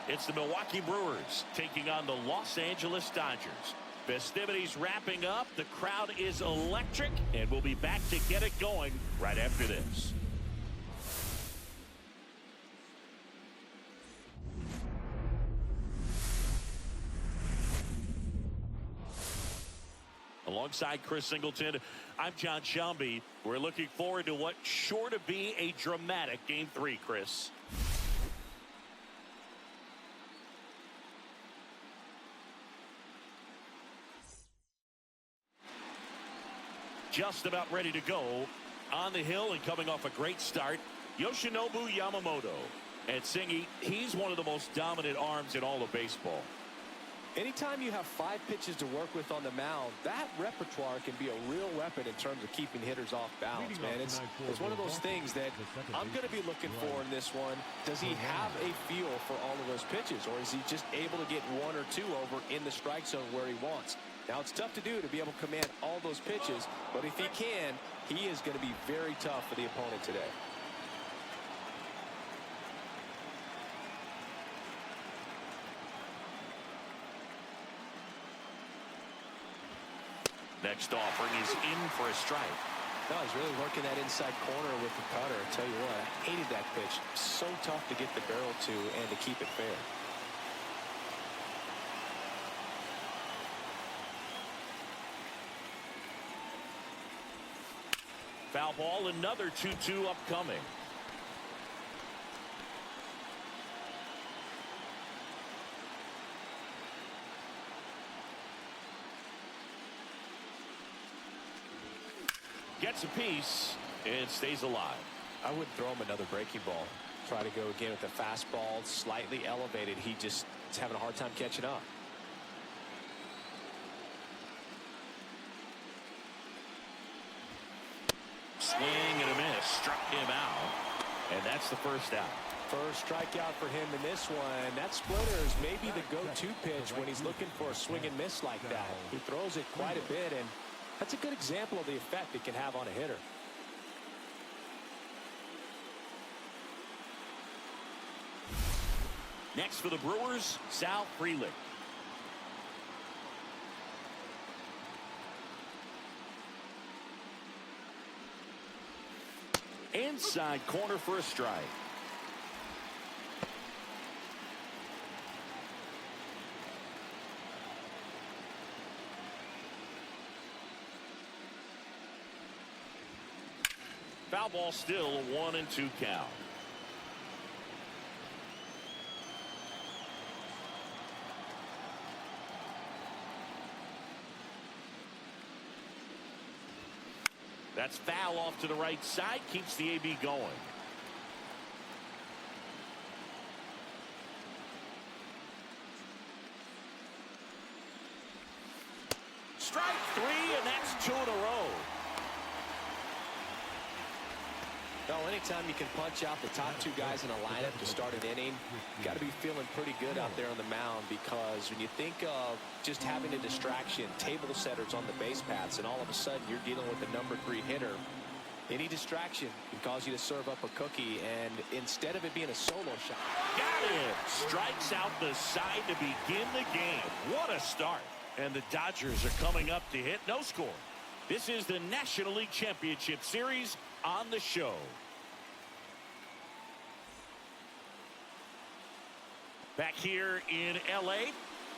It's the Milwaukee Brewers taking on the Los Angeles Dodgers. Festivities wrapping up. The crowd is electric, and we'll be back to get it going right after this. Alongside Chris Singleton, I'm John Shelby. We're looking forward to what's sure to be a dramatic Game 3, Chris. Just about ready to go. On the hill and coming off a great start, Yoshinobu Yamamoto. And Singy, he's one of the most dominant arms in all of baseball. Anytime you have 5 pitches to work with on the mound, that repertoire can be a real weapon in terms of keeping hitters off balance, man. It's one of those things that I'm going to be looking for in this one. Does he have a feel for all of those pitches, or is he just able to get 1 or 2 over in the strike zone where he wants? Now, it's tough to do to be able to command all those pitches, but if he can, he is going to be very tough for the opponent today. Next offering is in for a strike. No, he's really working that inside corner with the cutter. I tell you what, I hated that pitch. So tough to get the barrel to and to keep it fair. Foul ball, another 2-2 upcoming. Gets a piece and stays alive. I wouldn't throw him another breaking ball. Try to go again with the fastball, slightly elevated. He just is having a hard time catching up. Swing and a miss. Struck him out. And that's the first out. First strikeout for him in this one. That splitter is maybe the go-to pitch when he's looking for a swing and miss like that. He throws it quite a bit, and that's a good example of the effect it can have on a hitter. Next for the Brewers, Sal Frelick. Inside corner for a strike. Foul ball, still a 1-2 count. That's foul off to the right side, keeps the AB going. Strike 3, and that's 2 in a row. No, anytime you can punch out the top 2 guys in a lineup to start an inning, you got to be feeling pretty good out there on the mound, because when you think of just having a distraction, table setters on the base paths, and all of a sudden you're dealing with the number 3 hitter, any distraction can cause you to serve up a cookie, and instead of it being a solo shot. Got it! Strikes out the side to begin the game. What a start. And the Dodgers are coming up to hit no score. This is the National League Championship Series on the show. Back here in L.A.,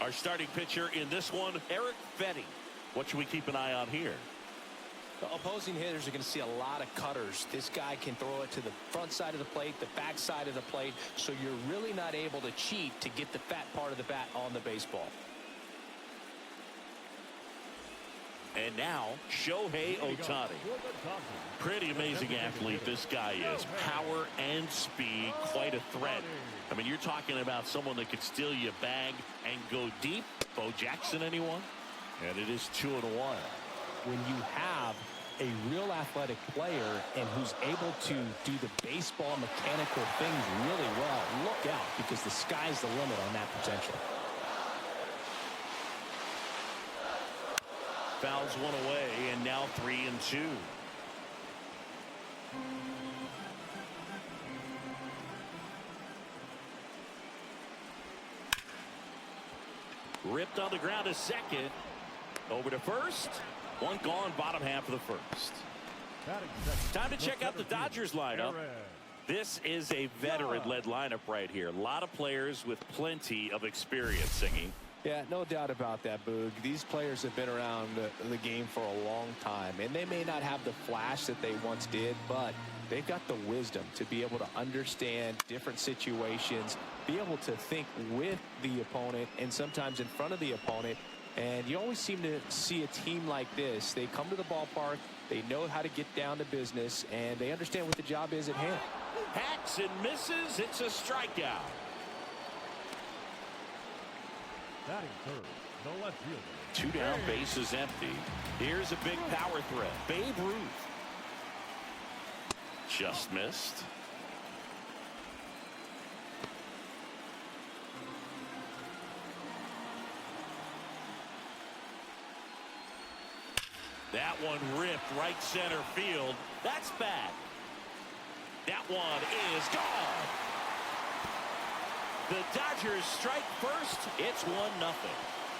our starting pitcher in this one, Eric Fetty. What should we keep an eye on here? The opposing hitters are going to see a lot of cutters. This guy can throw it to the front side of the plate, the back side of the plate, so you're really not able to cheat to get the fat part of the bat on the baseball. And now, Shohei Ohtani. Pretty amazing athlete this guy is. Power and speed, quite a threat. I mean, you're talking about someone that could steal you a bag and go deep. Bo Jackson, anyone? And it is 2-1. When you have a real athletic player and who's able to do the baseball mechanical things really well, look out, because the sky's the limit on that potential. Fouls one away, and now 3-2. Ripped on the ground to second. Over to first. One gone, bottom half of the first. Time to check out the Dodgers lineup. This is a veteran-led lineup right here. A lot of players with plenty of experience singing. Yeah, no doubt about that, Boog. These players have been around the game for a long time, and they may not have the flash that they once did, but they've got the wisdom to be able to understand different situations, be able to think with the opponent and sometimes in front of the opponent. And you always seem to see a team like this. They come to the ballpark, they know how to get down to business, and they understand what the job is at hand. Hacks and misses. It's a strikeout. Batting third, the left fielder. 2 down, bases empty. Here's a big power threat. Babe Ruth. Just missed. That one ripped right center field. That's bad. That one is gone. The Dodgers strike first. It's 1-0.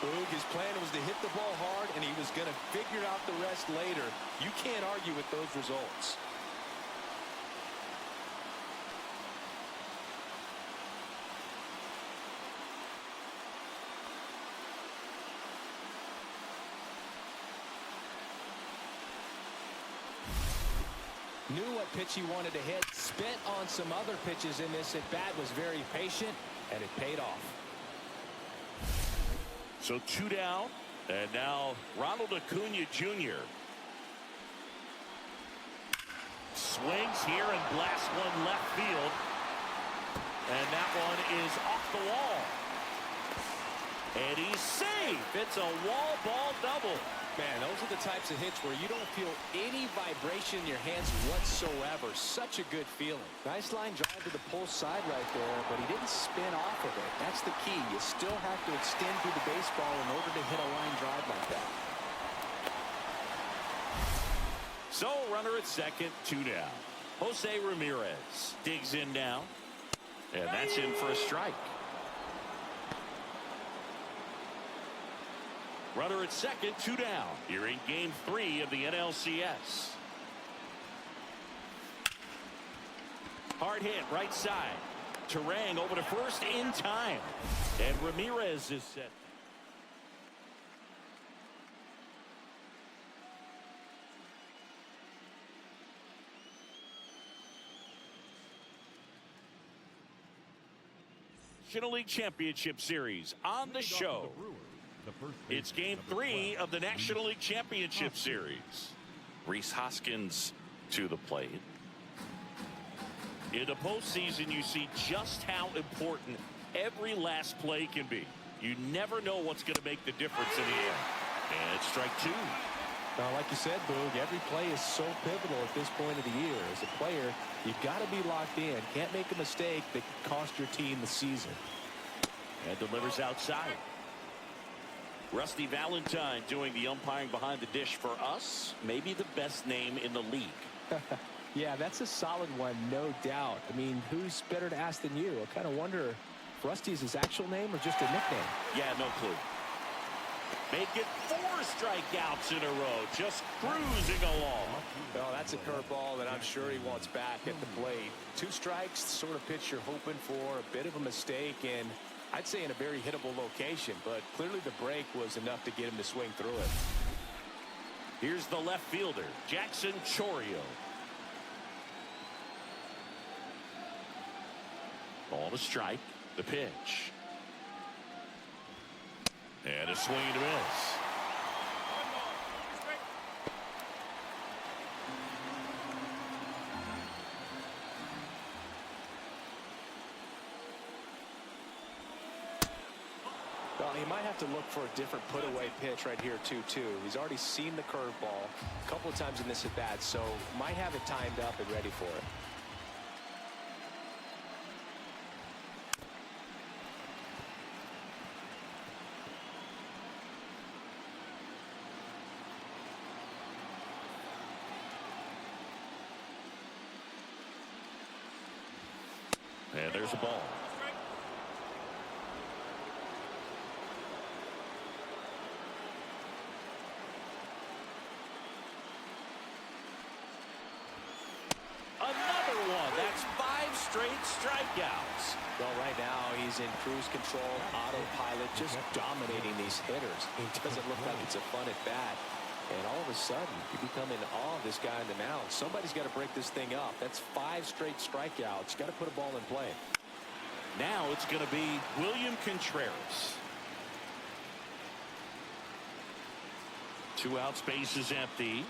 Boog, his plan was to hit the ball hard, and he was going to figure out the rest later. You can't argue with those results. Knew what pitch he wanted to hit, spent on some other pitches in this at-bat, was very patient, and it paid off. So 2 down, and now Ronald Acuna Jr. Swings here and blasts one left field. And that one is off the wall. And he's safe. It's a wall ball double. Man, those are the types of hits where you don't feel any vibration in your hands whatsoever. Such a good feeling. Nice line drive to the pull side right there, but he didn't spin off of it. That's the key. You still have to extend through the baseball in order to hit a line drive like that. So, runner at second, 2 down. Jose Ramirez digs in now. And that's in for a strike. Runner at second, 2 down. You're in game 3 of the NLCS. Hard hit, right side. Terang over to first in time. And Ramirez is set. National League Championship Series on the show. It's game 3 of the National League Championship Series. Rhys Hoskins to the plate. In the postseason, you see just how important every last play can be. You never know what's going to make the difference in the end. And it's strike 2. Now, like you said, Boog, every play is so pivotal at this point of the year. As a player, you've got to be locked in. Can't make a mistake that could cost your team the season. And delivers outside. Rusty Valentine doing the umpiring behind the dish for us. Maybe the best name in the league. Yeah, that's a solid one, no doubt. I mean, who's better to ask than you? I kind of wonder if Rusty is his actual name or just a nickname. Yeah, no clue. Make it 4 strikeouts in a row, just cruising along. Well, that's a curveball that I'm sure he wants back at the plate. 2 strikes, sort of pitch you're hoping for, a bit of a mistake, and I'd say in a very hittable location, but clearly the break was enough to get him to swing through it. Here's the left fielder, Jackson Chourio. Ball to strike, the pitch. And a swing and a miss. Well, he might have to look for a different put-away pitch right here, too. He's already seen the curveball a couple of times in this at-bat, so might have it timed up and ready for it. And there's a ball. straight strikeouts. Well, right now he's in cruise control, autopilot, just dominating these hitters. He doesn't look like it's a fun at bat. And all of a sudden, you become in awe of this guy on the mound. Somebody's got to break this thing up. That's 5 straight strikeouts. Got to put a ball in play. Now it's going to be William Contreras. 2 out, space is empty.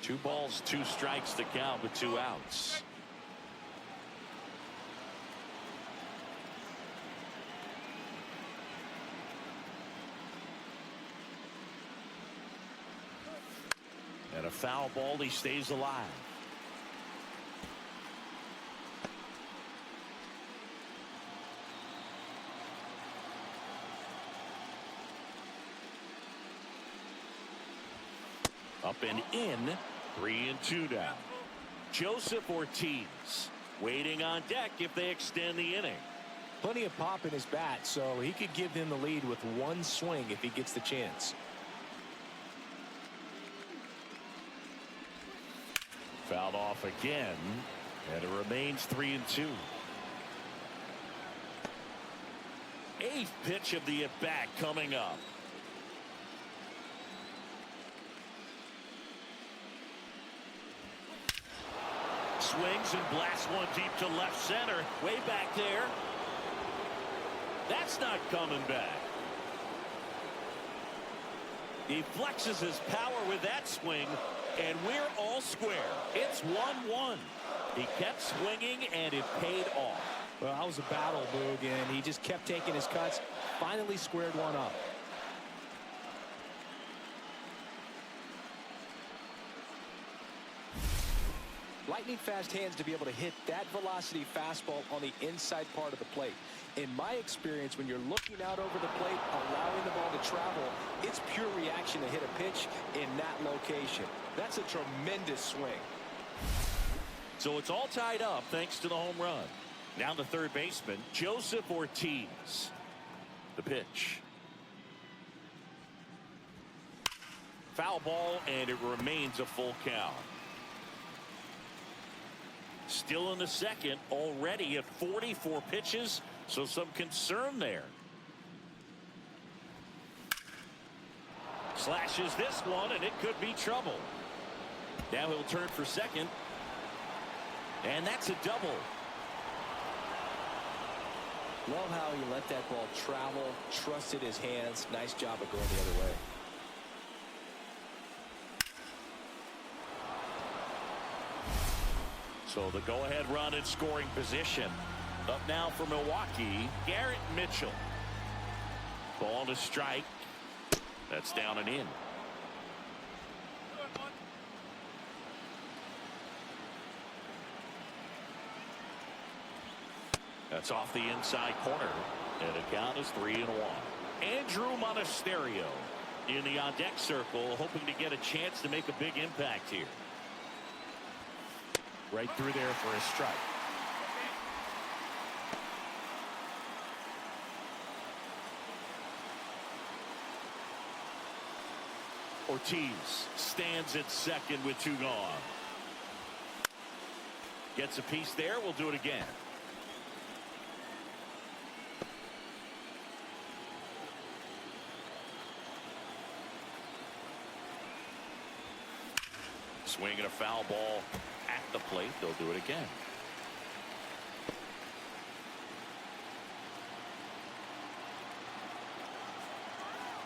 Two balls, 2 strikes to count with 2 outs. And a foul ball, he stays alive. Up and in. 3-2 now. Joseph Ortiz waiting on deck if they extend the inning. Plenty of pop in his bat, so he could give them the lead with 1 swing if he gets the chance. Fouled off again, and it remains 3-2. 8th pitch of the at-bat coming up. Swings and blasts one deep to left center. Way back there. That's not coming back. He flexes his power with that swing, and we're all square. It's 1-1. He kept swinging, and it paid off. Well, that was a battle, Boog, and he just kept taking his cuts. Finally squared one up. Lightning fast hands to be able to hit that velocity fastball on the inside part of the plate. In my experience, when you're looking out over the plate, allowing the ball to travel, it's pure reaction to hit a pitch in that location. That's a tremendous swing. So it's all tied up thanks to the home run. Now the third baseman, Joseph Ortiz. The pitch. Foul ball, and it remains a full count. Still in the second, already at 44 pitches, so some concern there. Slashes this one, and it could be trouble. Now he'll turn for second, and that's a double. Love how he let that ball travel, trusted his hands. Nice job of going the other way. So the go-ahead run in scoring position. Up now for Milwaukee, Garrett Mitchell. Ball to strike. That's down and in. That's off the inside corner. And the count is 3-1. Andrew Monasterio in the on-deck circle, hoping to get a chance to make a big impact here. Right through there for a strike. Ortiz stands at second with 2 gone. Gets a piece there. We'll do it again. Swinging a foul ball at the plate. They'll do it again.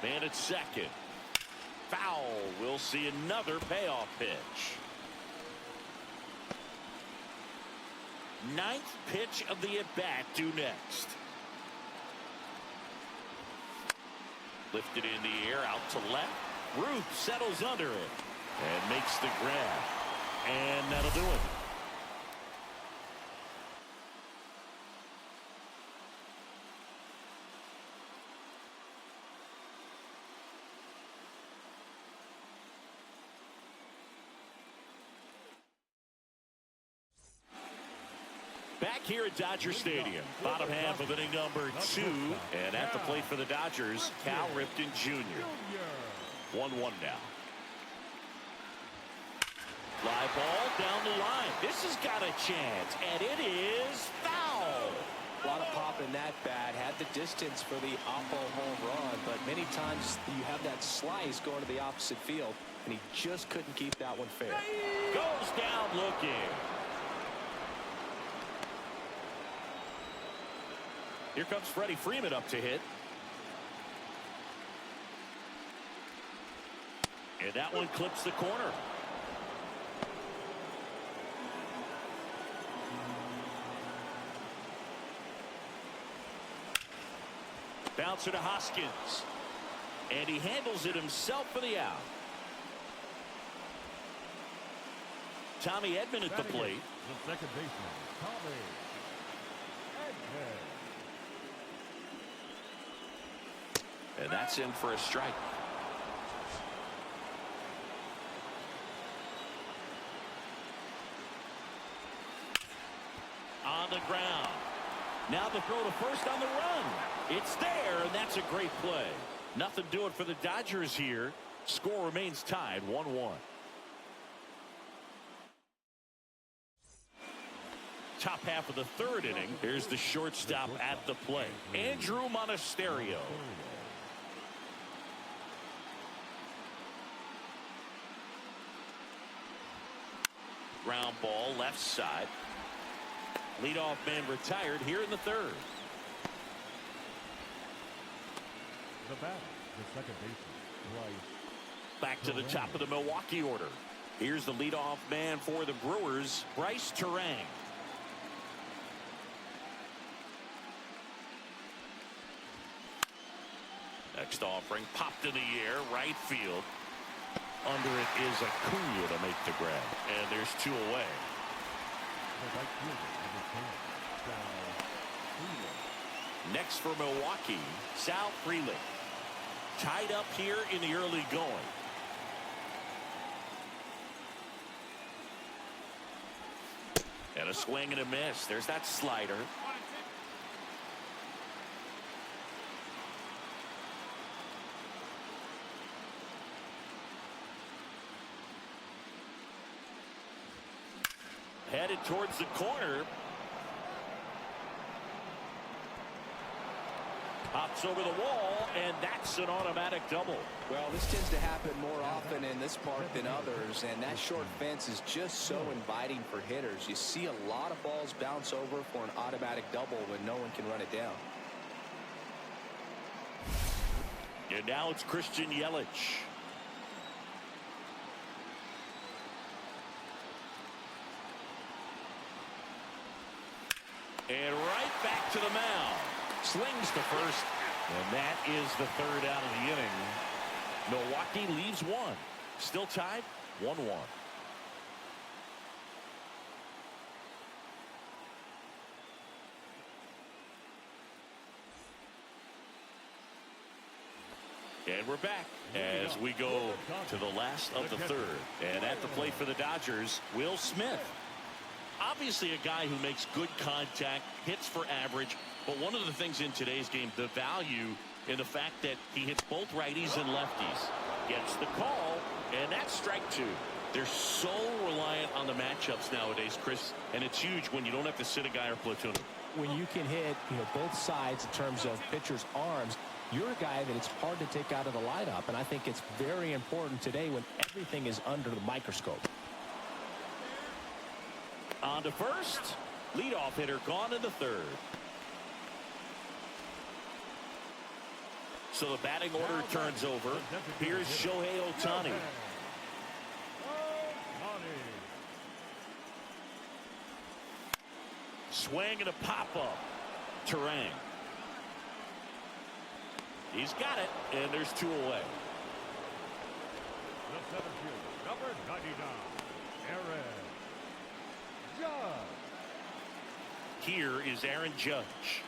Man at second. Foul. We'll see another payoff pitch. 9th pitch of the at-bat due next. Lifted in the air out to left. Ruth settles under it and makes the grab. And that'll do it. Back here at Dodger Stadium, bottom half of inning number 2, and at the plate for the Dodgers, Cal Ripken Jr. 1-1 now. Fly ball down the line. This has got a chance, and it is foul. A lot of pop in that bat. Had the distance for the Oppo home run, but many times you have that slice going to the opposite field, and he just couldn't keep that one fair. Goes down looking. Here comes Freddie Freeman up to hit. And that one clips the corner. Bouncer to Hoskins. And he handles it himself for the out. Tommy Edman at the plate. The second baseman, Tommy Edman. And that's in for a strike. On the ground. Now the throw to first on the run. It's there, and that's a great play. Nothing doing for the Dodgers here. Score remains tied 1-1. Top half of the third inning. Here's the shortstop at the plate, Andrew Monasterio. Ground ball left side. Leadoff man retired here in the third. The batter, the second baseman, Bryce. Back to the top of the Milwaukee order. Here's the leadoff man for the Brewers, Bryce Terang. Next offering popped in the air, right field. Under it is Acuna to make the grab, and there's two away. The right fielder, Next for Milwaukee, Sal Frelick. Tied up here in the early going. And a swing and a miss. There's that slider. Headed towards the corner. Pops over the wall, and that's an automatic double. Well, this tends to happen more often in this park than others, and that short fence is just so inviting for hitters. You see a lot of balls bounce over for an automatic double when no one can run it down. And now it's Christian Yelich. And right back to the mound. Slings to first, and that is the third out of the inning. Milwaukee leaves one. Still tied 1-1. And we're back as we go to the last of the third. And at the plate for the Dodgers, Will Smith. Obviously a guy who makes good contact, hits for average. But one of the things in today's game, the value in the fact that he hits both righties and lefties. Gets the call, and that's strike two. They're so reliant on the matchups nowadays, Chris, and it's huge when you don't have to sit a guy or platoon him. When you can hit, both sides in terms of pitchers' arms, you're a guy that it's hard to take out of the lineup, and I think it's very important today when everything is under the microscope. On to first. Leadoff hitter gone in the third. So the batting order turns over. Here's Shohei Ohtani. Swing and a pop-up. Terang. He's got it, and there's two away. The seventh fielder, number 99, Aaron Judge. Here is Aaron Judge.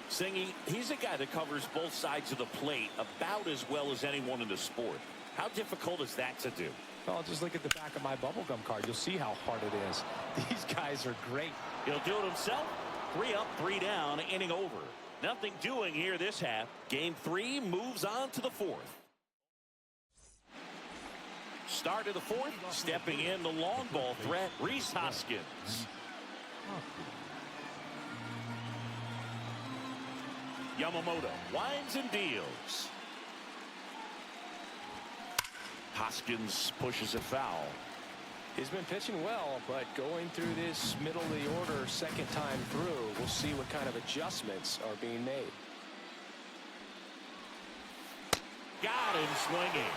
Singy, he's a guy that covers both sides of the plate about as well as anyone in the sport. How difficult is that to do? Well, just look at the back of my bubblegum card. You'll see how hard it is. These guys are great. He'll do it himself. 3 up, 3 down, inning over. Nothing doing here this half. Game 3 moves on to the 4th. start of the fourth. Stepping in the long ball threat, Rhys Hoskins. Yamamoto winds and deals. Hoskins pushes a foul. He's been pitching well, but going through this middle of the order second time through, we'll see what kind of adjustments are being made. Got him swinging.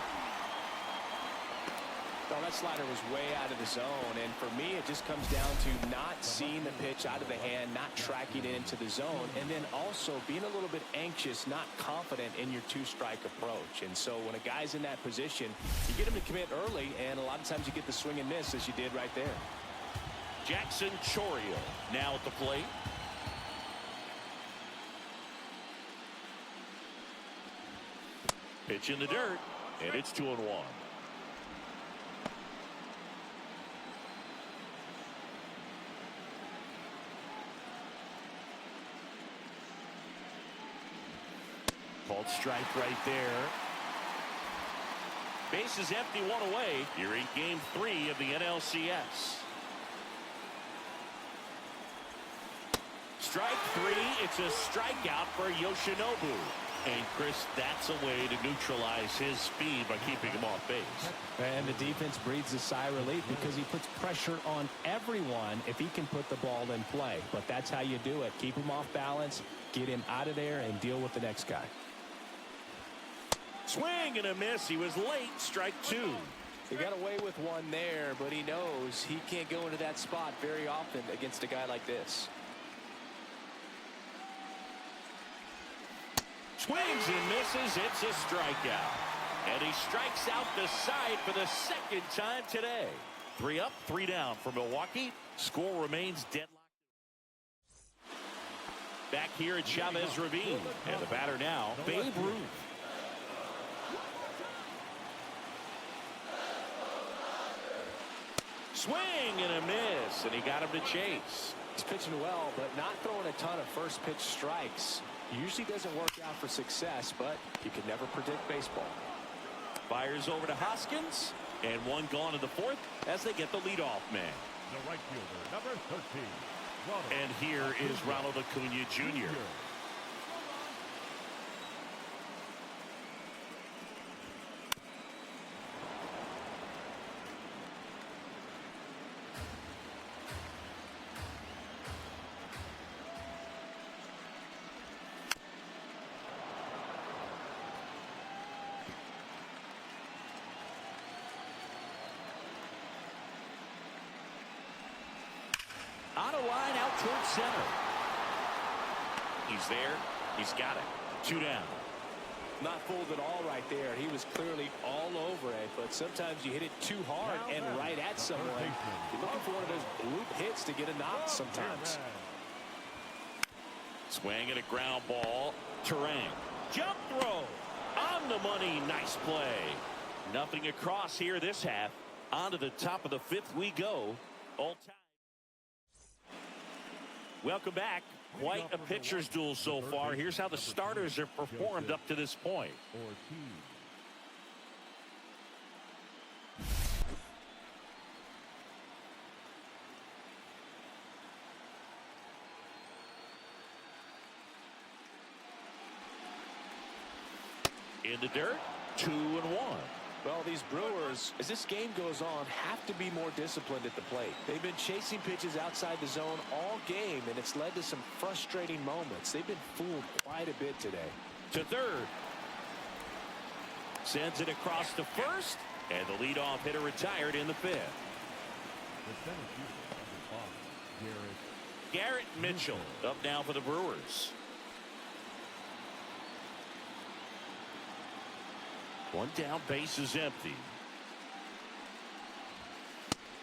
Oh, that slider was way out of the zone, and for me, it just comes down to not seeing the pitch out of the hand, not tracking it into the zone, and then also being a little bit anxious, not confident in your two-strike approach. And so when a guy's in that position, you get him to commit early, and a lot of times you get the swing and miss, as you did right there. Jackson Chourio now at the plate. Pitch in the dirt, and it's 2-1. Called strike right there. Base is empty, one away. You're in game 3 of the NLCS. Strike 3. It's a strikeout for Yoshinobu. And Chris, that's a way to neutralize his speed by keeping him off base. And the defense breathes a sigh of relief because he puts pressure on everyone if he can put the ball in play. But that's how you do it. Keep him off balance, get him out of there, and deal with the next guy. Swing and a miss. He was late. Strike 2. He got away with one there, but he knows he can't go into that spot very often against a guy like this. Swings and misses. It's a strikeout. And he strikes out the side for the second time today. 3 up, 3 down for Milwaukee. Score remains deadlocked. Back here at Chavez Ravine. And the batter now, Babe Ruth. Swing and a miss. And he got him to chase. He's pitching well, but not throwing a ton of first pitch strikes. Usually doesn't work out for success, but you can never predict baseball. Fires over to Hoskins, and one gone in the fourth as they get the leadoff man. The right fielder, number 13. And here is Ronald Acuna Jr. On a line out towards center. He's there. He's got it. 2 down. Not fooled at all right there. He was clearly all over it, but sometimes you hit it too hard and right at someone. You're looking for one of those loop hits to get a knock sometimes. Swing and a ground ball. Terang. Jump throw. On the money. Nice play. Nothing across here this half. On to the top of the 5th we go. All time. Welcome back. Quite a pitcher's duel so far. Here's how the starters have performed up to this point. In the dirt, 2-1. Well, these Brewers, as this game goes on, have to be more disciplined at the plate. They've been chasing pitches outside the zone all game, and it's led to some frustrating moments. They've been fooled quite a bit today. To third. Sends it across to first, and the leadoff hitter retired in the 5th. Garrett Mitchell up now for the Brewers. One down, base is empty.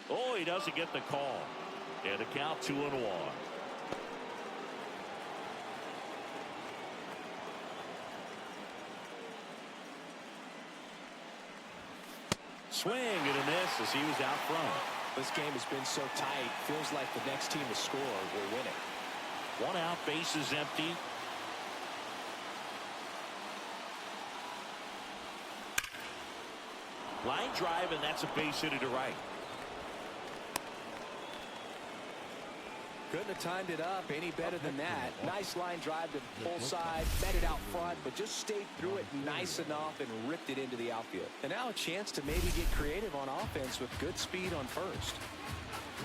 Oh, he doesn't get the call. And the count 2-1. Swing and a miss as he was out front. This game has been so tight. Feels like the next team to score will win it. 1 out, base is empty. Line drive, and that's a base hit to right. Couldn't have timed it up any better than that. Nice line drive to the pull side, met it out front, but just stayed through it nice enough and ripped it into the outfield. And now a chance to maybe get creative on offense with good speed on first.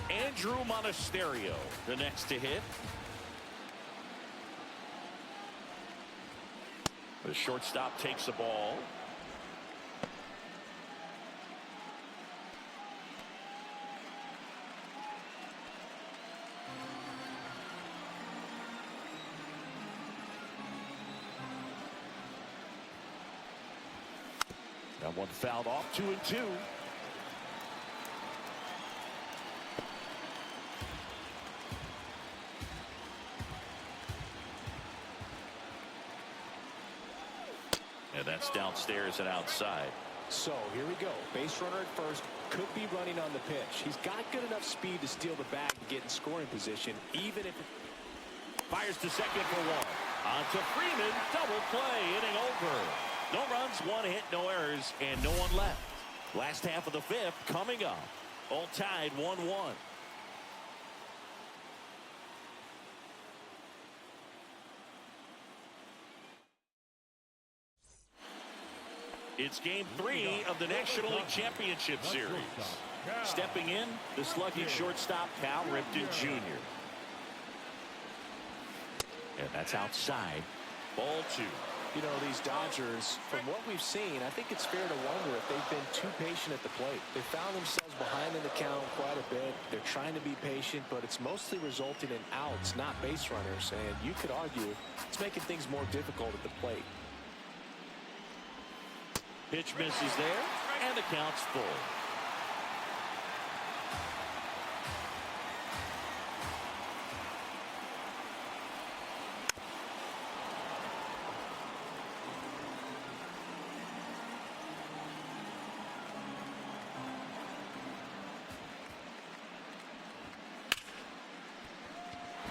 Andrew Monasterio, the next to hit. The shortstop takes the ball. That one fouled off, 2-2. And that's downstairs and outside. So here we go. Base runner at first, could be running on the pitch. He's got good enough speed to steal the bag and get in scoring position, even if it fires to second for one. On to Freeman, double play, inning over. No runs, one hit, no errors, and no one left. Last half of the fifth coming up. All tied 1-1. It's game 3 of the National League Championship Series. Stepping in, the slugging shortstop, Cal Ripken Jr. And that's outside. Ball 2. You know, these Dodgers, from what we've seen, I think it's fair to wonder if they've been too patient at the plate. They found themselves behind in the count quite a bit. They're trying to be patient, but it's mostly resulting in outs, not base runners. And you could argue it's making things more difficult at the plate. Pitch misses there, and the count's full.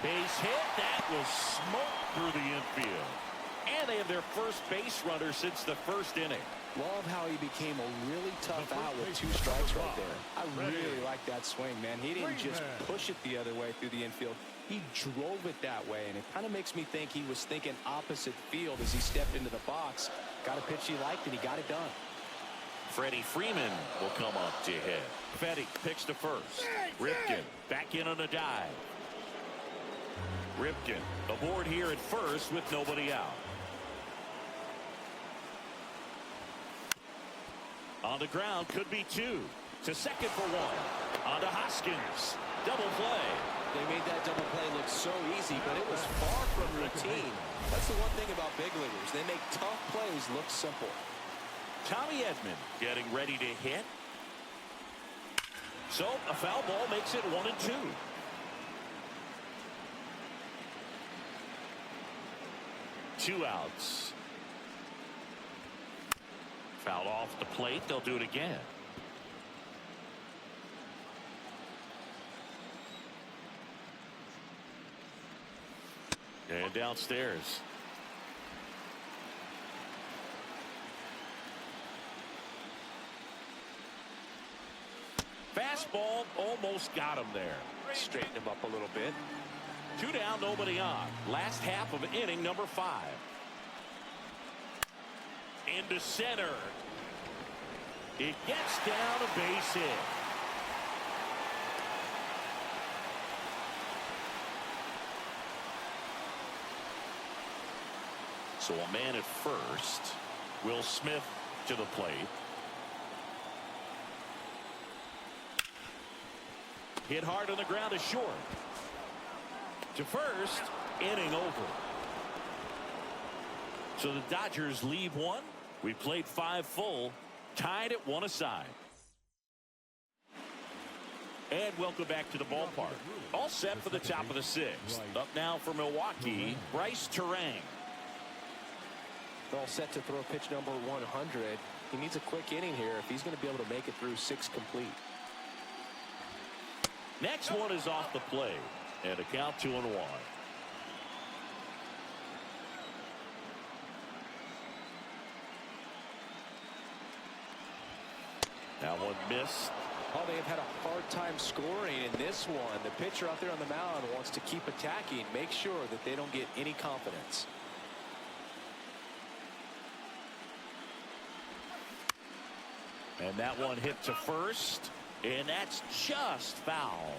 Base hit. That was smoked through the infield. And they have their first base runner since the first inning. Love how he became a really tough out with 2 strikes right there. I really like that swing, man. He didn't just push it the other way through the infield. He drove it that way, and it kind of makes me think he was thinking opposite field as he stepped into the box. Got a pitch he liked, and he got it done. Freddie Freeman will come up to hit. Fetty picks to first. Ripken back in on a dive. Ripken aboard here at first with nobody out. On the ground, could be 2. To second for 1. On to Hoskins. Double play. They made that double play look so easy, but it was far from routine. That's the one thing about big leaguers. They make tough plays look simple. Tommy Edman getting ready to hit. So a foul ball makes it 1-2. Two outs. Foul off the plate. They'll do it again. And downstairs. Fastball almost got him there. Straighten him up a little bit. 2 down, nobody on. Last half of inning number 5. Into center. It gets down a base hit. So a man at first. Will Smith to the plate. Hit hard on the ground is short. To first, inning over. So the Dodgers leave 1. We played 5 full, tied at 1 aside. And welcome back to the ballpark. All set for the top of the 6th. Up now for Milwaukee, Bryce Terang. All set to throw pitch number 100. He needs a quick inning here if he's going to be able to make it through 6 complete. Next one is off the plate. And a count 2-1. That one missed. Oh, they have had a hard time scoring in this one. The pitcher out there on the mound wants to keep attacking, make sure that they don't get any confidence. And that one hit to first, and that's just foul.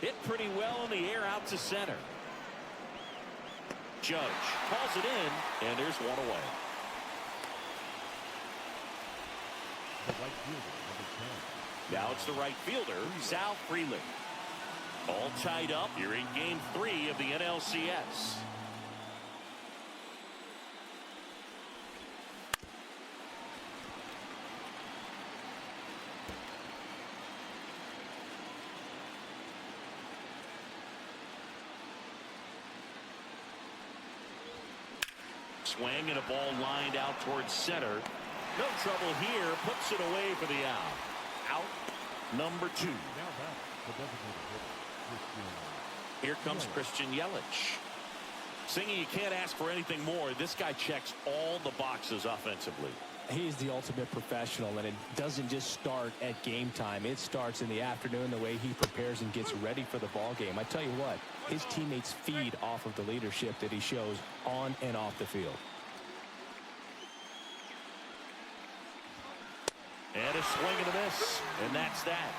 Hit pretty well in the air out to center. Judge calls it in, and there's one away. The right fielder, number 10. Now it's the right fielder, Sal Freeland. All tied up here in Game 3 of the NLCS. Swing and a ball lined out towards center. No trouble here. Puts it away for the out. Out number 2. Now back, the designated hitter. Here comes Christian Yelich. Singy, you can't ask for anything more. This guy checks all the boxes offensively. He's the ultimate professional, and it doesn't just start at game time. It starts in the afternoon, the way he prepares and gets ready for the ball game. I tell you what, his teammates feed off of the leadership that he shows on and off the field. And a swing and a miss, and that's that.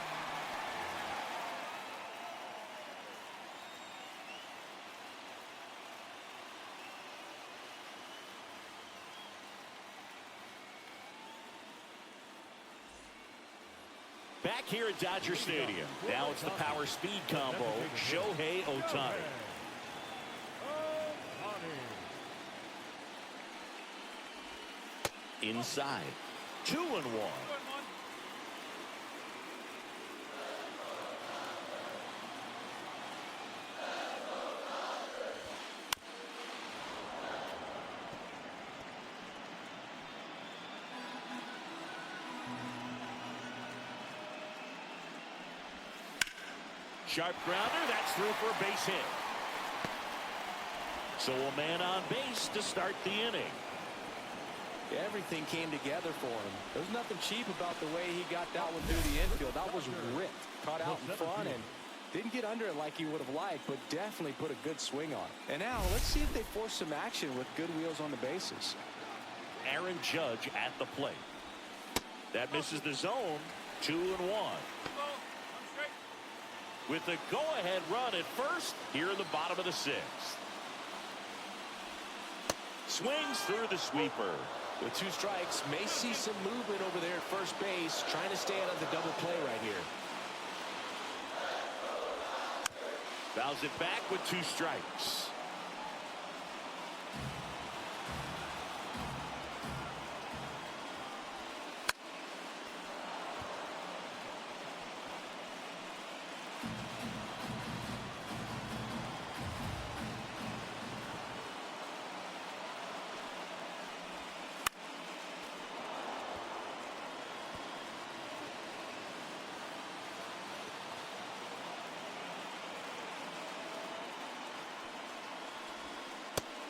Back here at Dodger Stadium. Now it's the power speed combo, Shohei Ohtani. Inside, 2-1. Sharp grounder, that's through for a base hit. So a man on base to start the inning. Everything came together for him. There's nothing cheap about the way he got that one through the infield. That was ripped, caught out in front, and didn't get under it like he would have liked, but definitely put a good swing on. And now let's see if they force some action with good wheels on the bases. Aaron Judge at the plate. That misses the zone. 2-1. With the go-ahead run at first here in the bottom of the 6th. Swings through the sweeper. With 2 strikes, may see some movement over there at first base, trying to stay out of the double play right here. Fouls it back with 2 strikes.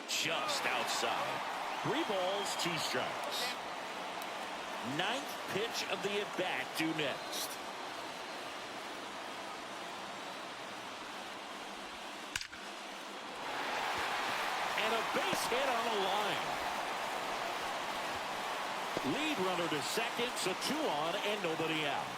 Just outside. 3 balls, 2 strikes. 9th pitch of the at-bat due next. And a base hit on the line. Lead runner to second, so 2 on and nobody out.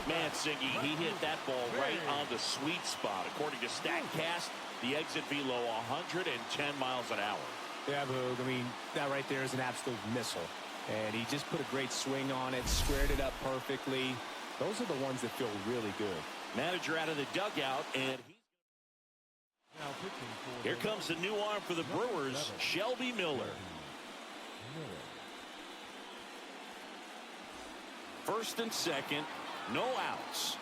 Man, Siggy, he hit that ball right on the sweet spot. According to StatCast, the exit velo 110 miles an hour. Yeah, Boog. I mean, that right there is an absolute missile. And he just put a great swing on it, squared it up perfectly. Those are the ones that feel really good. Manager out of the dugout, and here comes the new arm for the Brewers, Shelby Miller. First and second, no outs.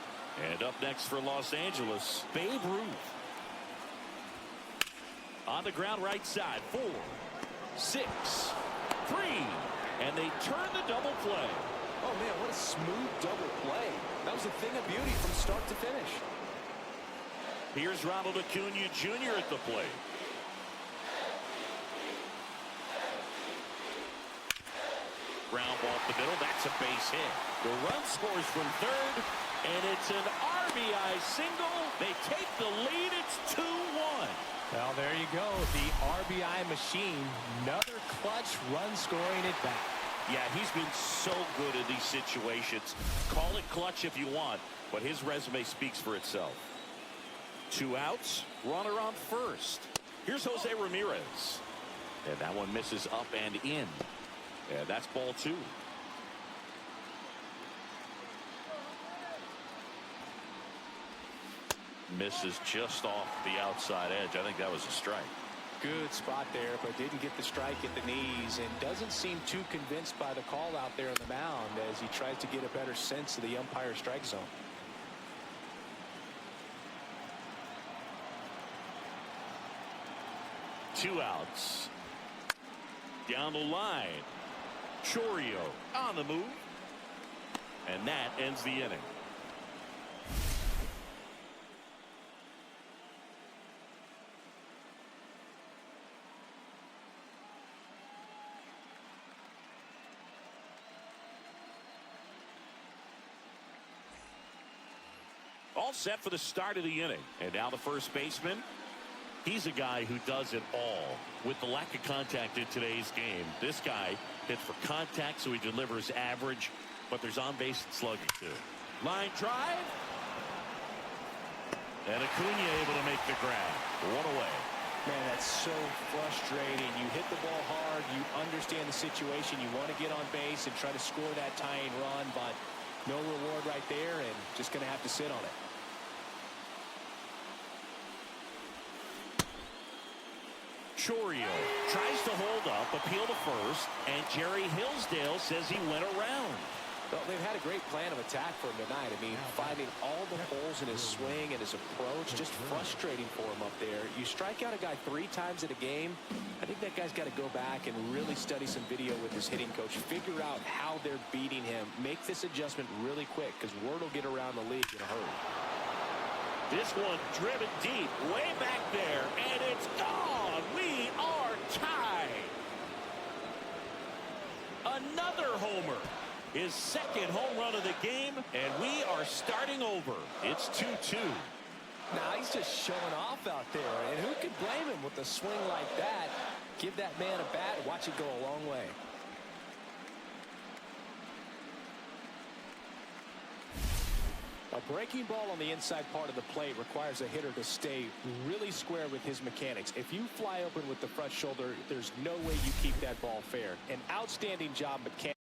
And up next for Los Angeles, Babe Ruth. On the ground right side, 4, 6, 3, and they turn the double play. Oh, man, what a smooth double play. That was a thing of beauty from start to finish. Here's Ronald Acuna Jr. at the plate. Ground ball up the middle. That's a base hit. The run scores from third, and it's an RBI single. They take the lead. It's 2-1. Well, there you go. The RBI machine. Another clutch run scoring at bat. Yeah, he's been so good in these situations. Call it clutch if you want, but his resume speaks for itself. 2 outs, runner on first. Here's Jose Ramirez. And that one misses up and in. And that's ball 2. Misses just off the outside edge. I think that was a strike. Good spot there, but didn't get the strike at the knees, and doesn't seem too convinced by the call out there on the mound as he tries to get a better sense of the umpire strike zone. Two outs. Down the line. Chourio on the move. And that ends the inning. All set for the start of the inning. And now the first baseman. He's a guy who does it all. With the lack of contact in today's game, this guy hits for contact, so he delivers average, but there's on-base slugging too. Line drive. And Acuna able to make the grab. 1 away. Man, that's so frustrating. You hit the ball hard. You understand the situation. You want to get on base and try to score that tying run, but no reward right there, and just going to have to sit on it. Chourio tries to hold up, appeal to first, and Jerry Hillsdale says he went around. Well, they've had a great plan of attack for him tonight. I mean, finding all the holes in his swing and his approach, just frustrating for him up there. You strike out a guy 3 times in a game, I think that guy's got to go back and really study some video with his hitting coach, figure out how they're beating him, make this adjustment really quick, because word will get around the league in a hurry. This one driven deep, way back there, and it's gone. We are tied. Another homer. His second home run of the game, and we are starting over. It's 2-2. Now he's just showing off out there, and who could blame him with a swing like that? Give that man a bat and watch it go a long way. A breaking ball on the inside part of the plate requires a hitter to stay really square with his mechanics. If you fly open with the front shoulder, there's no way you keep that ball fair. An outstanding job mechanically.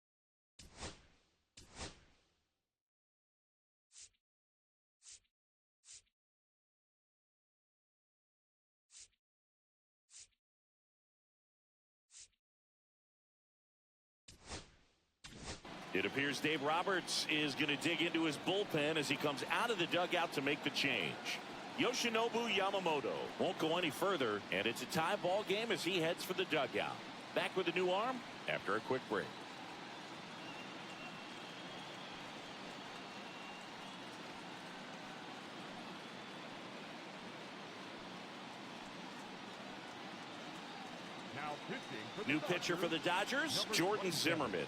It appears Dave Roberts is going to dig into his bullpen as he comes out of the dugout to make the change. Yoshinobu Yamamoto won't go any further, and it's a tie ball game as he heads for the dugout. Back with a new arm after a quick break. New pitcher for the Dodgers, Jordan Zimmerman.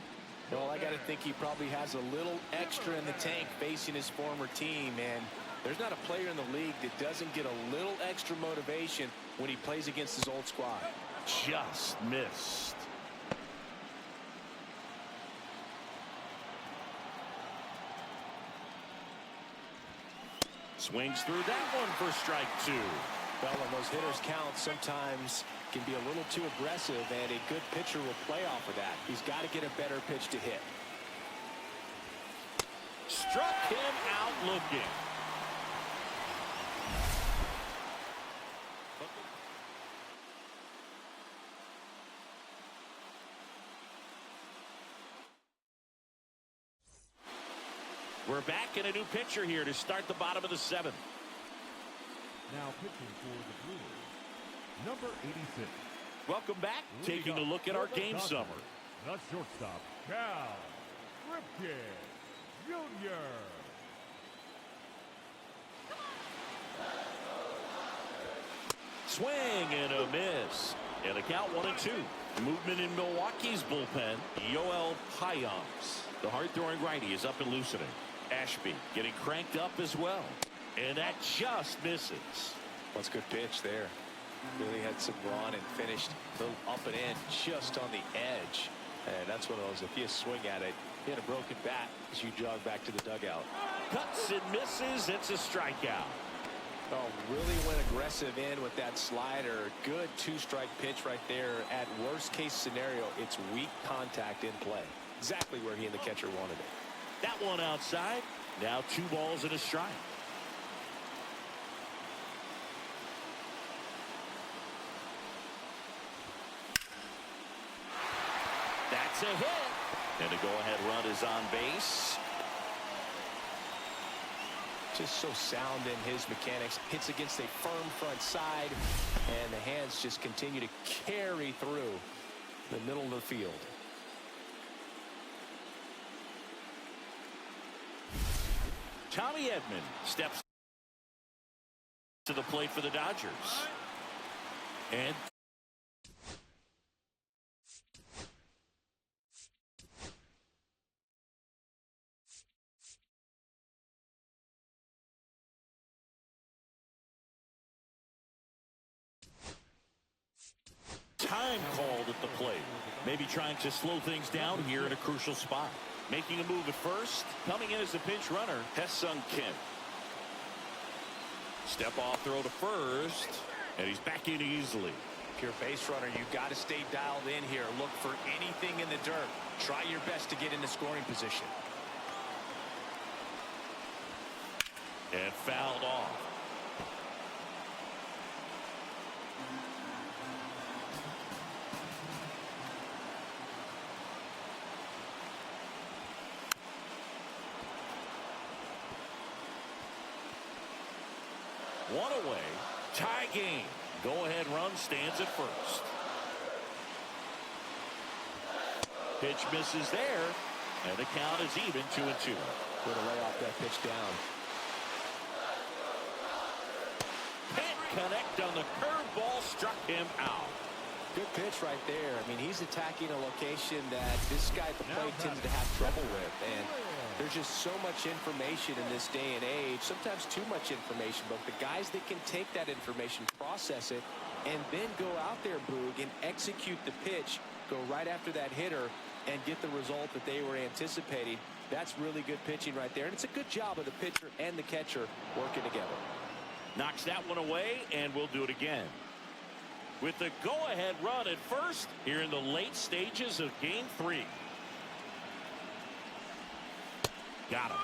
Well, I got to think he probably has a little extra in the tank facing his former team, and there's not a player in the league that doesn't get a little extra motivation when he plays against his old squad. Just missed. Swings through that one for strike 2. Well, when those hitters count, sometimes can be a little too aggressive, and a good pitcher will play off of that. He's got to get a better pitch to hit. Struck him out looking. We're back in a new pitcher here to start the bottom of the 7th. Now pitching for the Brewers, number 86. Welcome back. Taking a look at our game summary. The shortstop, Cal Ripken Jr. Swing and a miss. And a count 1-2. Movement in Milwaukee's bullpen. Yoel Payams, the hard-throwing righty, is up and loosening. Ashby getting cranked up as well. And that just misses. That's a good pitch there. Really had some run and finished a little up and in just on the edge. And that's one of those, if you swing at it, you hit a broken bat as you jog back to the dugout. Cuts and misses. It's a strikeout. Oh, really went aggressive in with that slider. Good two-strike pitch right there. At worst case scenario, it's weak contact in play. Exactly where he and the catcher wanted it. That one outside. Now 2 balls and a strike. That's a hit. And the go-ahead run is on base. Just so sound in his mechanics. Hits against a firm front side, and the hands just continue to carry through the middle of the field. Tommy Edman steps to the plate for the Dodgers. And time called at the plate. Maybe trying to slow things down here in a crucial spot. Making a move at first. Coming in as a pinch runner, Hesung Kim. Step off throw to first. And he's back in easily. If you're a base runner, you've got to stay dialed in here. Look for anything in the dirt. Try your best to get into scoring position. And fouled off. One away. Tie game. Go-ahead run stands at first. Pitch misses there. And the count is even 2-2. Way to lay off that pitch down. Can't connect on the curveball. Struck him out. Good pitch right there. I mean, he's attacking a location that this guy at the plate tends to have trouble with. And there's just so much information in this day and age, sometimes too much information, but the guys that can take that information, process it, and then go out there, Boog, and execute the pitch, go right after that hitter, and get the result that they were anticipating. That's really good pitching right there, and it's a good job of the pitcher and the catcher working together. Knocks that one away, and we'll do it again. With the go-ahead run at first here in the late stages of Game 3. Got him.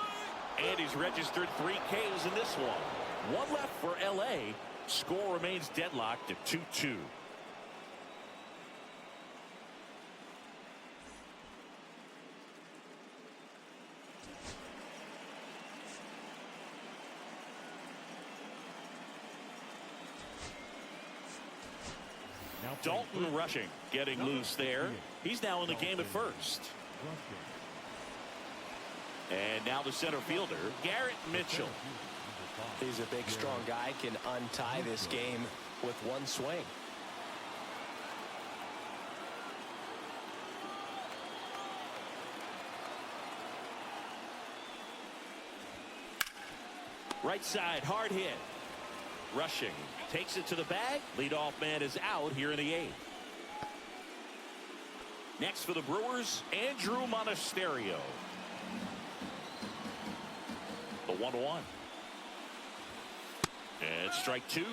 And he's registered 3 Ks in this one. One left for L.A. Score remains deadlocked at 2-2. Dalton rushing, getting loose there. He's now in the game at first. And now the center fielder, Garrett Mitchell. He's a big, strong guy, can untie this game with one swing. Right side, hard hit. Rushing, takes it to the bag. Leadoff man is out here in the 8th. Next for the Brewers, Andrew Monasterio. The 1-1. And strike 2.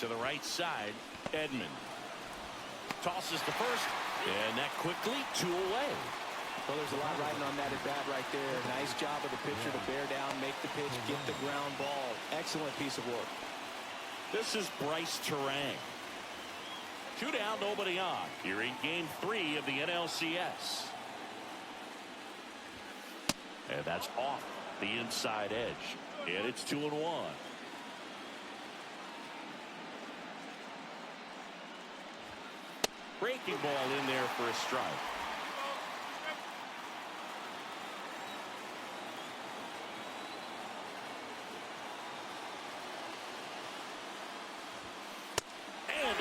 To the right side, Edman. Tosses to first, and that quickly 2 away. Well, there's a lot riding on that at bat right there. Nice job of the pitcher to bear down, make the pitch, get the ground ball. Excellent piece of work. This is Bryce Terang. 2 down, nobody on. Here in Game 3 of the NLCS. And that's off the inside edge. And it's 2-1. Breaking ball in there for a strike.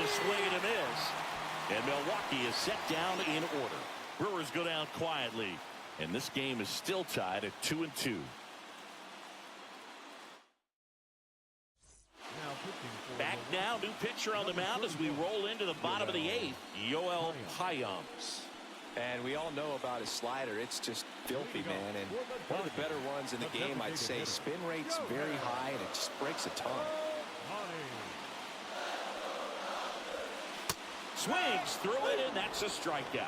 a swing and a miss. And Milwaukee is set down in order. Brewers go down quietly. And this game is still tied at 2-2. Back now, new pitcher on the mound as we roll into the bottom of the eighth. Yoel Payams. And we all know about his slider. It's just filthy, man. And one of the better ones in the game, I'd say. Spin rate's very high, and it just breaks a ton. Swings through it, and that's a strikeout.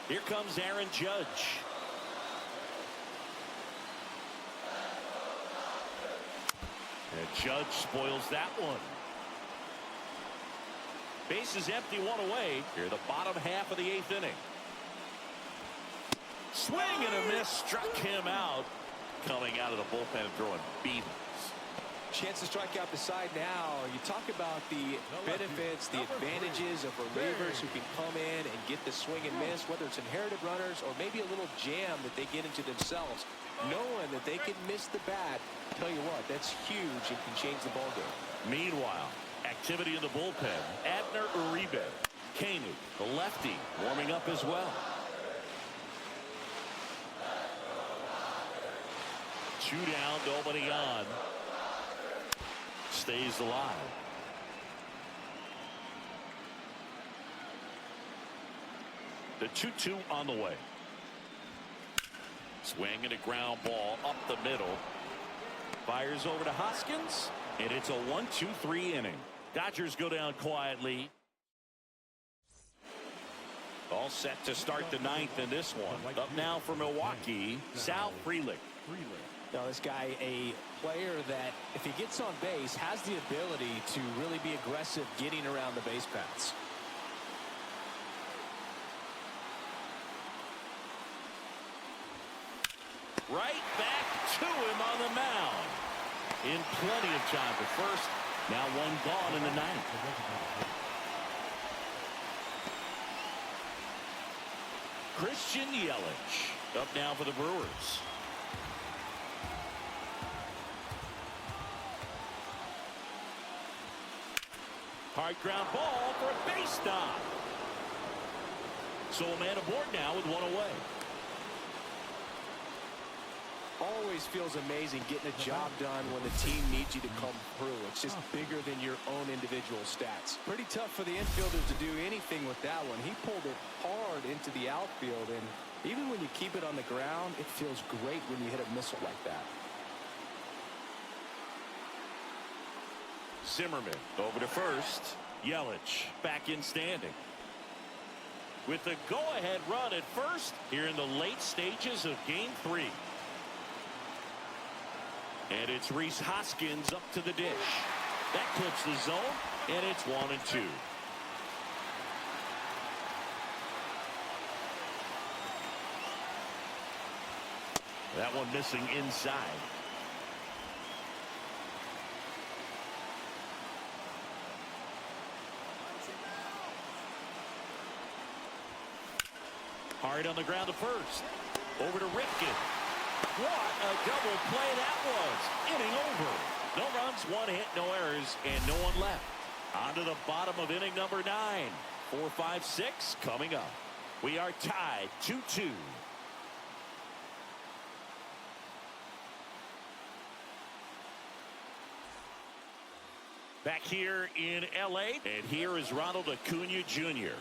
Here comes Aaron Judge. And Judge spoils that one. Base is empty, one away. Here, the bottom half of the eighth inning. Swing and a miss, struck him out. Coming out of the bullpen and throwing beams. Chance to strike out the side now. You talk about the benefits, the advantages of relievers who can come in and get the swing and miss, whether it's inherited runners or maybe a little jam that they get into themselves. Knowing that they can miss the bat, tell you what, that's huge and can change the ballgame. Meanwhile, activity in the bullpen. Abner Uribe. Kanu, the lefty, warming up as well. 2 down, nobody on. Stays alive. The 2-2 on the way. Swing and a ground ball up the middle. Fires over to Hoskins, and it's a 1-2-3 inning. Dodgers go down quietly. All set to start the ninth in this one. Up now for Milwaukee, Sal Frelick. Now this guy, a player that if he gets on base has the ability to really be aggressive getting around the base paths. Right back to him on the mound. In plenty of time for first. Now one gone in the ninth. Christian Yelich up now for the Brewers. Hard ground ball for a base stop. So a man aboard now with one away. Always feels amazing getting a job done when the team needs you to come through. It's just bigger than your own individual stats. Pretty tough for the infielders to do anything with that one. He pulled it hard into the outfield, and even when you keep it on the ground, it feels great when you hit a missile like that. Zimmerman over to first. Yelich back in standing. With the go-ahead run at first here in the late stages of Game 3. And it's Rhys Hoskins up to the dish. That clips the zone, and it's 1-2. That one missing inside. Hard on the ground to first. Over to Ripken. What a double play that was. Inning over. No runs, one hit, no errors, and no one left. On to the bottom of inning number 9. 4, 5, 6 coming up. We are tied 2-2. Back here in L.A., and here is Ronald Acuna Jr.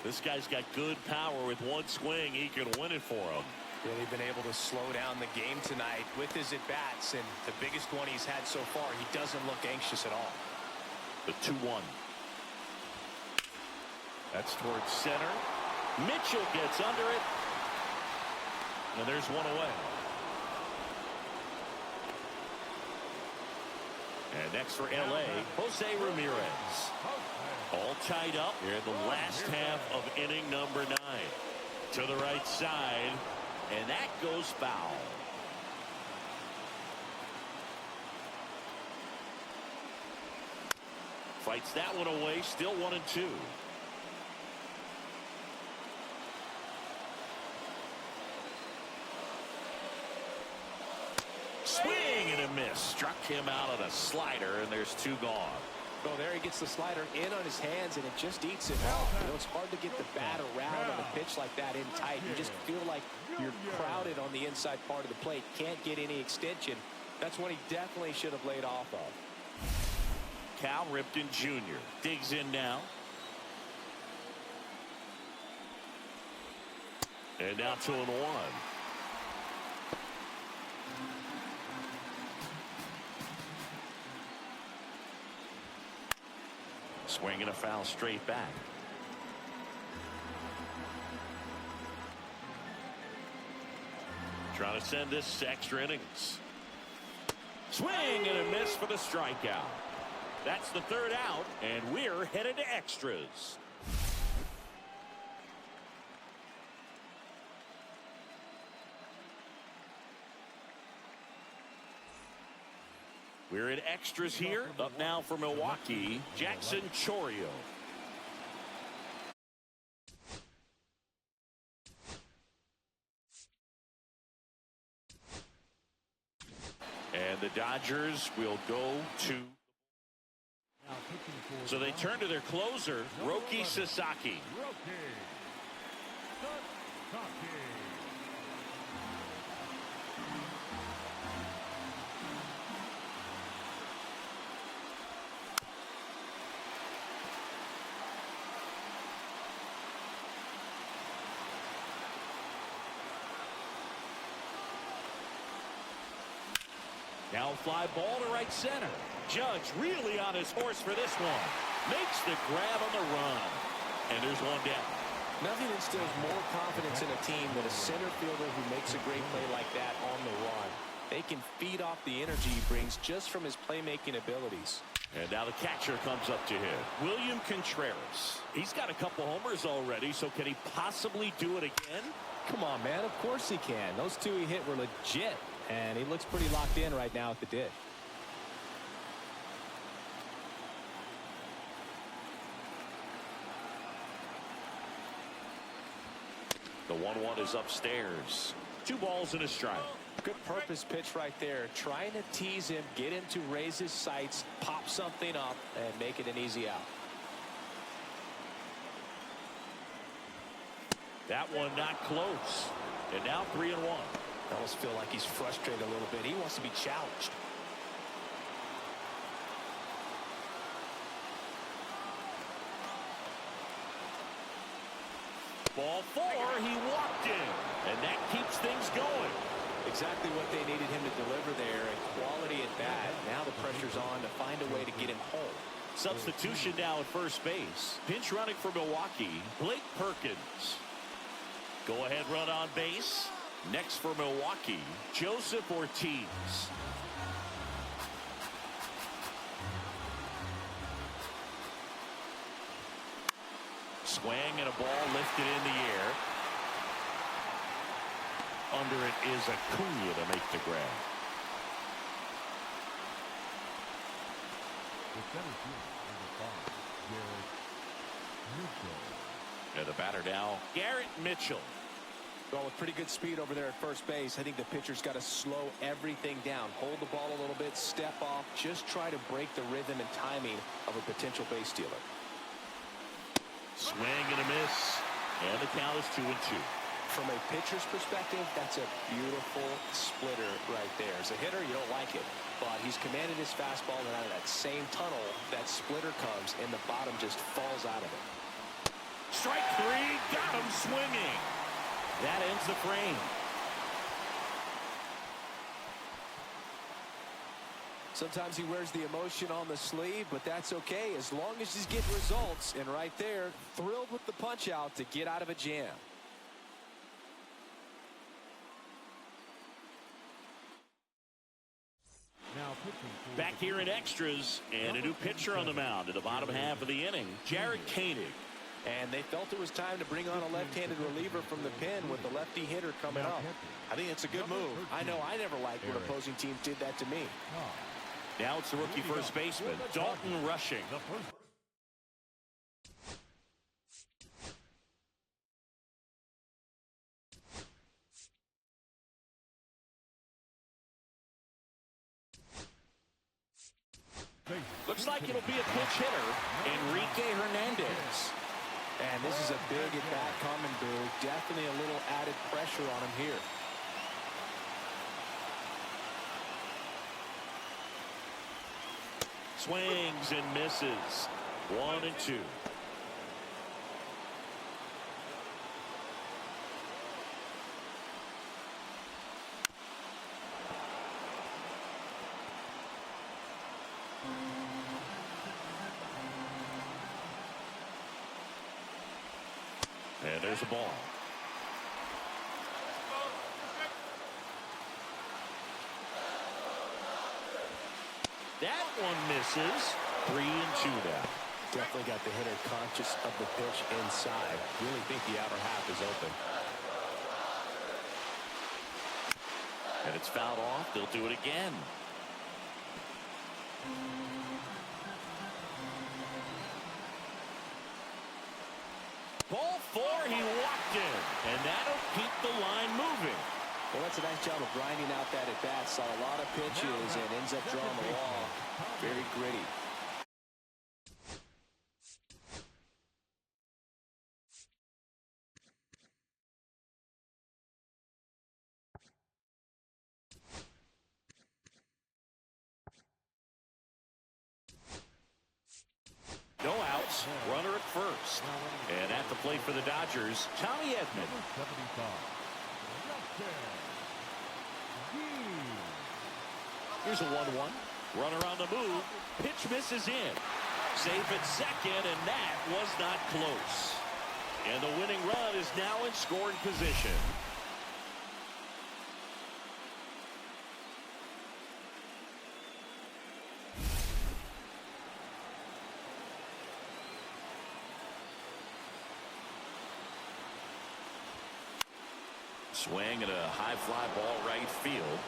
This guy's got good power. With one swing, he can win it for him. Really been able to slow down the game tonight with his at-bats, and the biggest one he's had so far, he doesn't look anxious at all. The 2-1. That's towards center. Mitchell gets under it. And there's one away. And next for L.A., Jose Ramirez. All tied up here in the last half of inning number 9. To the right side, and that goes foul. Fights that one away, still 1-2. him out on a slider, and there's 2 gone. Oh, there he gets the slider in on his hands, and it just eats him off. You know, it's hard to get the bat around on a pitch like that in tight. You just feel like you're crowded on the inside part of the plate. Can't get any extension. That's what he definitely should have laid off of. Cal Ripken Jr. digs in now. And now 2-1. Swing and a foul straight back. Trying to send this to extra innings. Swing and a miss for the strikeout. That's the 3rd out, and we're headed to extras. We're in extras here. Up now for Milwaukee, Jackson Chourio. And the Dodgers will go to. So they turn to their closer, Roki Sasaki. Now fly ball to right center. Judge really on his horse for this one. Makes the grab on the run. And there's 1 down. Nothing instills more confidence in a team than a center fielder who makes a great play like that on the run. They can feed off the energy he brings just from his playmaking abilities. And now the catcher comes up to him, William Contreras. He's got a couple homers already, so can he possibly do it again? Come on, man. Of course he can. Those 2 he hit were legit. And he looks pretty locked in right now at the dish. The 1-1 is upstairs. 2 balls and a strike. Good purpose pitch right there. Trying to tease him, get him to raise his sights, pop something up, and make it an easy out. That one not close. And now 3-1. I almost feel like he's frustrated a little bit. He wants to be challenged. Ball 4, he walked in, and that keeps things going. Exactly what they needed him to deliver there, and quality at bat. Now the pressure's on to find a way to get him home. Substitution now at first base. Pinch running for Milwaukee, Blake Perkins. Go ahead run on base. Next for Milwaukee, Joseph Ortiz. Swing and a ball lifted in the air. Under it is Acuna to make the grab. And the batter now, Garrett Mitchell. Well, with pretty good speed over there at first base, I think the pitcher's got to slow everything down. Hold the ball a little bit, step off, just try to break the rhythm and timing of a potential base stealer. Swing and a miss. And the count is 2-2. From a pitcher's perspective, that's a beautiful splitter right there. As a hitter, you don't like it, but he's commanded his fastball, and out of that same tunnel, that splitter comes, and the bottom just falls out of it. Strike 3, got him swinging. That ends the frame. Sometimes he wears the emotion on the sleeve, but that's okay as long as he's getting results. And right there, thrilled with the punch out to get out of a jam. Back here in extras, and a new pitcher on the mound in the bottom half of the inning, Jared Koenig. And they felt it was time to bring on a left-handed reliever from the pen with the lefty hitter coming up. I think it's a good move. I know I never liked when opposing teams did that to me. Now it's the rookie first baseman, Dalton Rushing. looks like it'll be a pinch hitter, Enrique Hernandez. And this is a big at-bat coming, Boo. Definitely a little added pressure on him here. Swings and misses. 1-2. And there's a ball. That one misses. 3-2 now. Definitely got the hitter conscious of the pitch inside. Really think the outer half is open. And it's fouled off. They'll do it again. Ball 4, he walked in. And that'll keep the line moving. Well, that's a nice job of grinding out that at-bat. Saw a lot of pitches and ends up drawing the wall. Very gritty. No outs, runner at first. And at the plate for the Dodgers, Tommy Edman. Here's a 1-1. Runner on the move. Pitch misses in. Safe at second, and that was not close. And the winning run is now in scoring position. Swing at a high fly ball right field.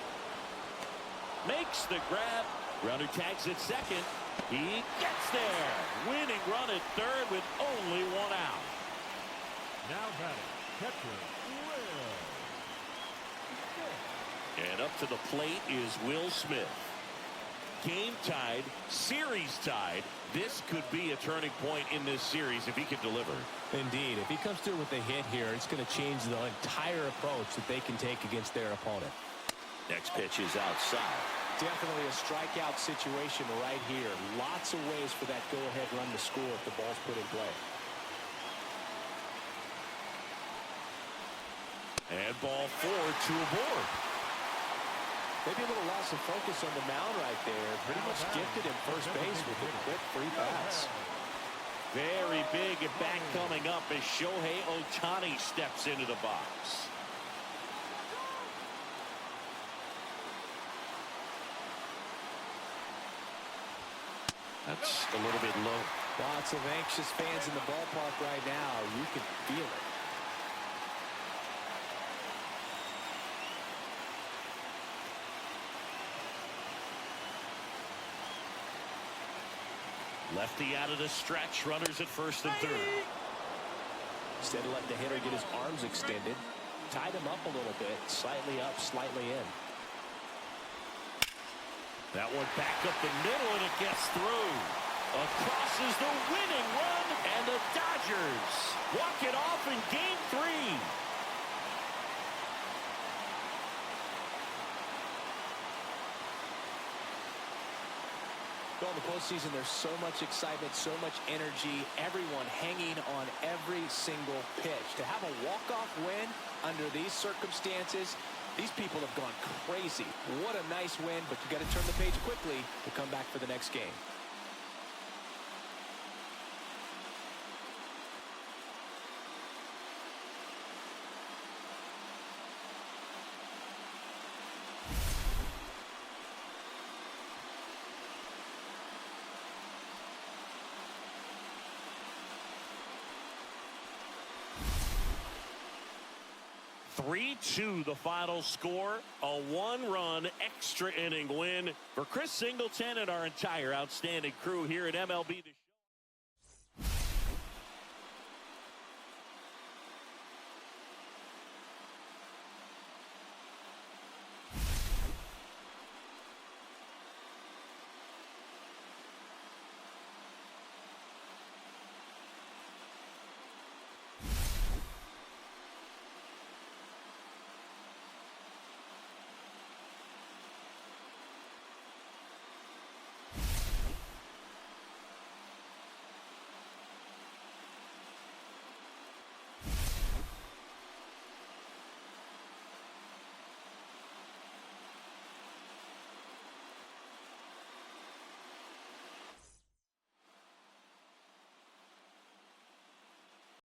Makes the grab. Runner tags at second. He gets there. Winning run at third with only one out. Now batting, catcher, Will. And up to the plate is Will Smith. Game tied, series tied. This could be a turning point in this series if he can deliver. Indeed. If he comes through with a hit here, it's going to change the entire approach that they can take against their opponent. Next pitch is outside. Definitely a strikeout situation right here. Lots of ways for that go-ahead run to score if the ball's put in play. And ball 4, 2 aboard. Maybe a little loss of focus on the mound right there. Pretty much gifted him first base with a quick free pass. Very big at bat coming up as Shohei Ohtani steps into the box. That's a little bit low. Lots of anxious fans in the ballpark right now. You can feel it. Lefty out of the stretch. Runners at first and third. Instead of letting the hitter get his arms extended, tied him up a little bit. Slightly up, slightly in. That one back up the middle, and it gets through. Across is the winning run, and the Dodgers walk it off in Game 3. Well, in the postseason, there's so much excitement, so much energy, everyone hanging on every single pitch. To have a walk-off win under these circumstances, these people have gone crazy. What a nice win, but you got to turn the page quickly to come back for the next game. (3-2) the final score. A one-run extra inning win for Chris Singleton and our entire outstanding crew here at MLB The Show.